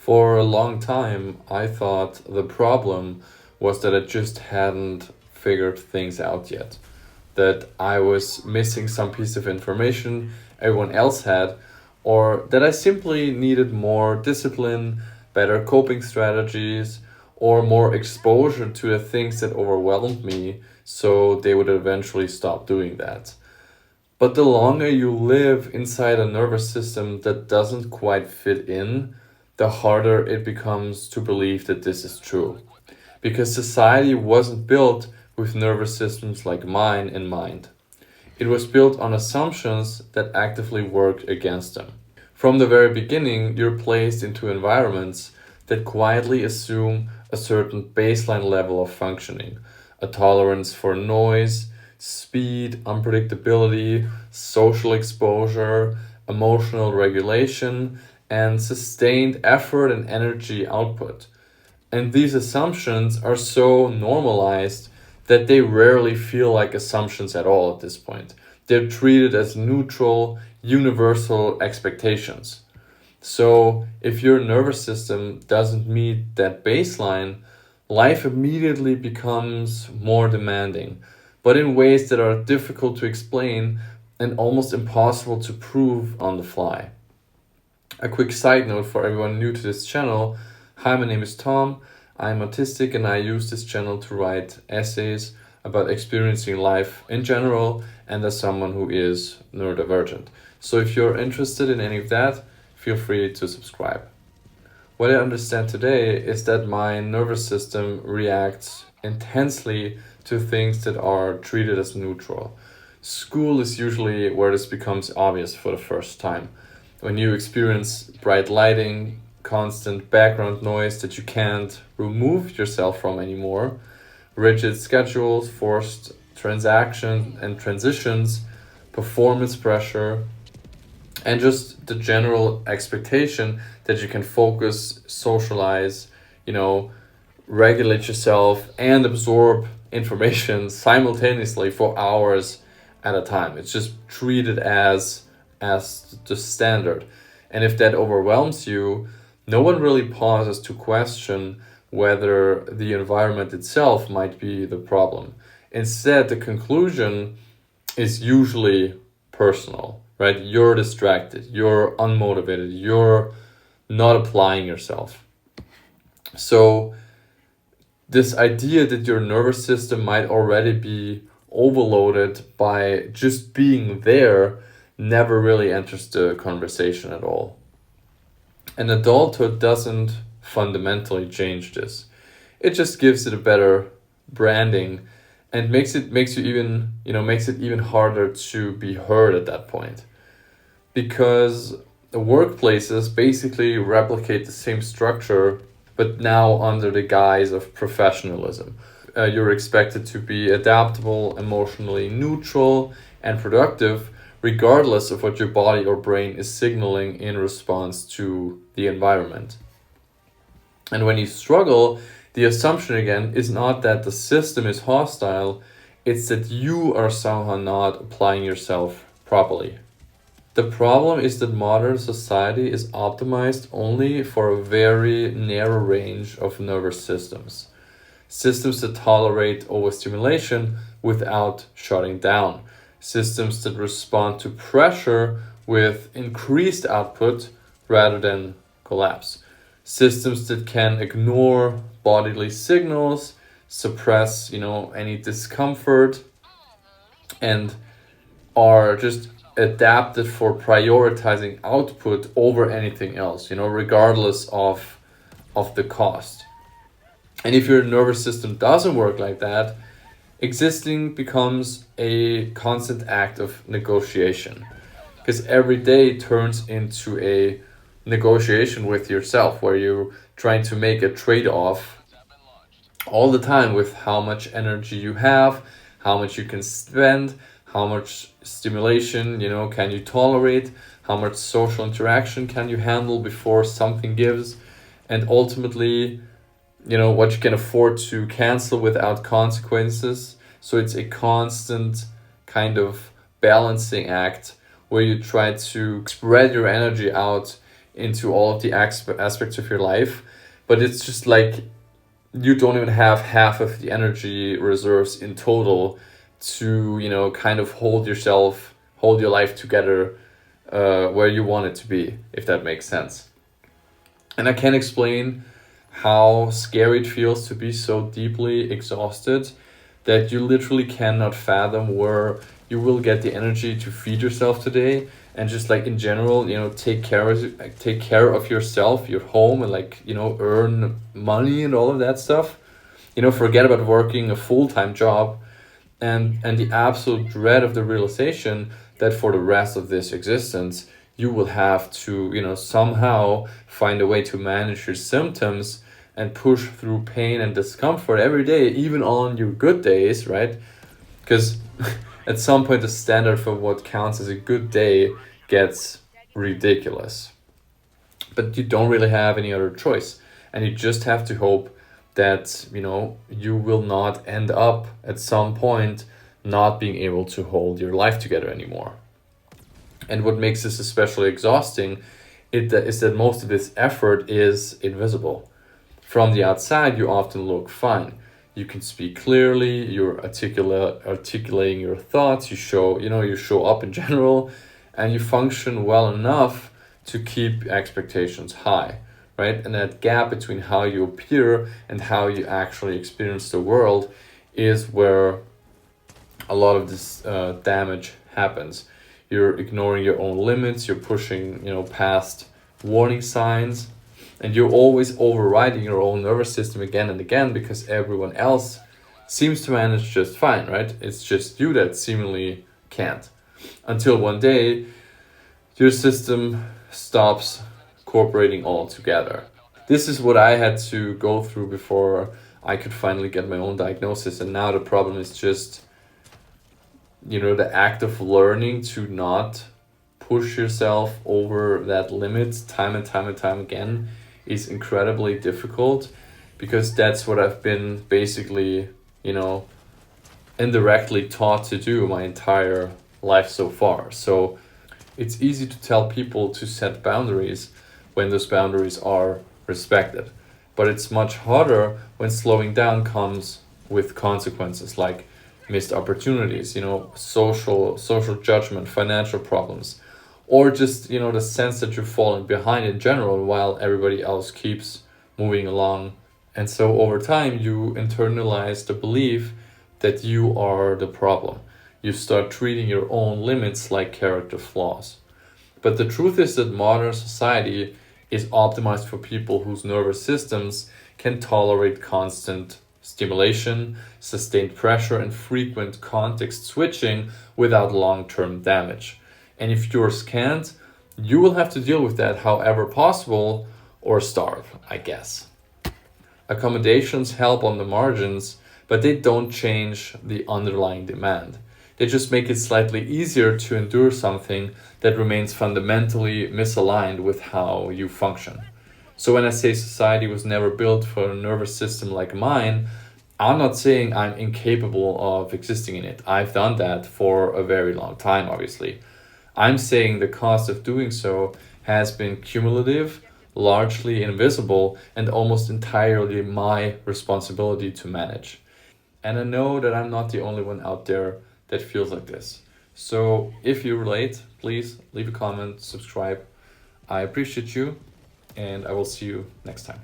For a long time, I thought the problem was that I just hadn't figured things out yet. That I was missing some piece of information everyone else had, or that I simply needed more discipline, better coping strategies, or more exposure to the things that overwhelmed me so they would eventually stop doing that. But the longer you live inside a nervous system that doesn't quite fit in, the harder it becomes to believe that this is true. Because society wasn't built with nervous systems like mine in mind. It was built on assumptions that actively work against them. From the very beginning, you're placed into environments that quietly assume a certain baseline level of functioning, a tolerance for noise, speed, unpredictability, social exposure, emotional regulation, and sustained effort and energy output. And these assumptions are so normalized that they rarely feel like assumptions at all at this point. They're treated as neutral, universal expectations. So, if your nervous system doesn't meet that baseline, life immediately becomes more demanding, but in ways that are difficult to explain and almost impossible to prove on the fly. A quick side note for everyone new to this channel: hi, my name is Tom. I'm autistic and I use this channel to write essays about experiencing life in general and as someone who is neurodivergent. So if you're interested in any of that, feel free to subscribe. What I understand today is that my nervous system reacts intensely to things that are treated as neutral. School is usually where this becomes obvious for the first time. When you experience bright lighting, constant background noise that you can't remove yourself from anymore, rigid schedules, forced transactions and transitions, performance pressure, and just the general expectation that you can focus, socialize, you know, regulate yourself and absorb information simultaneously for hours at a time. It's just treated as the standard. And if that overwhelms you, no one really pauses to question whether the environment itself might be the problem. Instead, the conclusion is usually personal, right? You're distracted, you're unmotivated, you're not applying yourself. So, this idea that your nervous system might already be overloaded by just being there never really enters the conversation at all. And adulthood doesn't fundamentally change this. It just gives it a better branding and makes it even harder to be heard at that point. Because the workplaces basically replicate the same structure but now under the guise of professionalism. You're expected to be adaptable, emotionally neutral, and productive, regardless of what your body or brain is signaling in response to the environment. And when you struggle, the assumption again is not that the system is hostile, it's that you are somehow not applying yourself properly. The problem is that modern society is optimized only for a very narrow range of nervous systems. Systems that tolerate overstimulation without shutting down. Systems that respond to pressure with increased output rather than collapse. Systems that can ignore bodily signals, suppress, any discomfort, and are just adapted for prioritizing output over anything else, regardless of the cost. And if your nervous system doesn't work like that, existing becomes a constant act of negotiation, because every day turns into a negotiation with yourself where you're trying to make a trade-off all the time with how much energy you have, how much you can spend, how much stimulation, can you tolerate, how much social interaction can you handle before something gives, and ultimately, what you can afford to cancel without consequences. So it's a constant kind of balancing act where you try to spread your energy out into all of the aspects of your life, but it's just like you don't even have half of the energy reserves in total to, you know, kind of hold your life together where you want it to be, if that makes sense. And I can't explain how scary it feels to be so deeply exhausted that you literally cannot fathom where you will get the energy to feed yourself today, and just like in general, you know, take care of yourself, your home, and like, you know, earn money and all of that stuff. You know, forget about working a full-time job, and the absolute dread of the realization that for the rest of this existence you will have to, you know, somehow find a way to manage your symptoms and push through pain and discomfort every day, even on your good days, right? Because at some point the standard for what counts as a good day gets ridiculous, but you don't really have any other choice, and you just have to hope that, you know, you will not end up at some point not being able to hold your life together anymore. And what makes this especially exhausting is that most of this effort is invisible. From the outside, you often look fine. You can speak clearly, you're articulating your thoughts, you show up in general, and you function well enough to keep expectations high, right? And that gap between how you appear and how you actually experience the world is where a lot of this damage happens. You're ignoring your own limits, you're pushing, you know, past warning signs, and you're always overriding your own nervous system again and again because everyone else seems to manage just fine, right? It's just you that seemingly can't. Until one day, your system stops cooperating altogether. This is what I had to go through before I could finally get my own diagnosis, and now the problem is just, you know, the act of learning to not push yourself over that limit time and time and time again is incredibly difficult, because that's what I've been basically, you know, indirectly taught to do my entire life so far. So it's easy to tell people to set boundaries when those boundaries are respected, but it's much harder when slowing down comes with consequences like missed opportunities, you know, social judgment, financial problems, or just, you know, the sense that you're falling behind in general while everybody else keeps moving along. And so over time you internalize the belief that you are the problem. You start treating your own limits like character flaws. But the truth is that modern society is optimized for people whose nervous systems can tolerate constant stimulation, sustained pressure, and frequent context switching without long-term damage. And if yours can't, you will have to deal with that however possible, or starve, I guess. Accommodations help on the margins, but they don't change the underlying demand. They just make it slightly easier to endure something that remains fundamentally misaligned with how you function. So when I say society was never built for a nervous system like mine, I'm not saying I'm incapable of existing in it. I've done that for a very long time, obviously. I'm saying the cost of doing so has been cumulative, largely invisible, and almost entirely my responsibility to manage. And I know that I'm not the only one out there that feels like this. So if you relate, please leave a comment, subscribe. I appreciate you, and I will see you next time.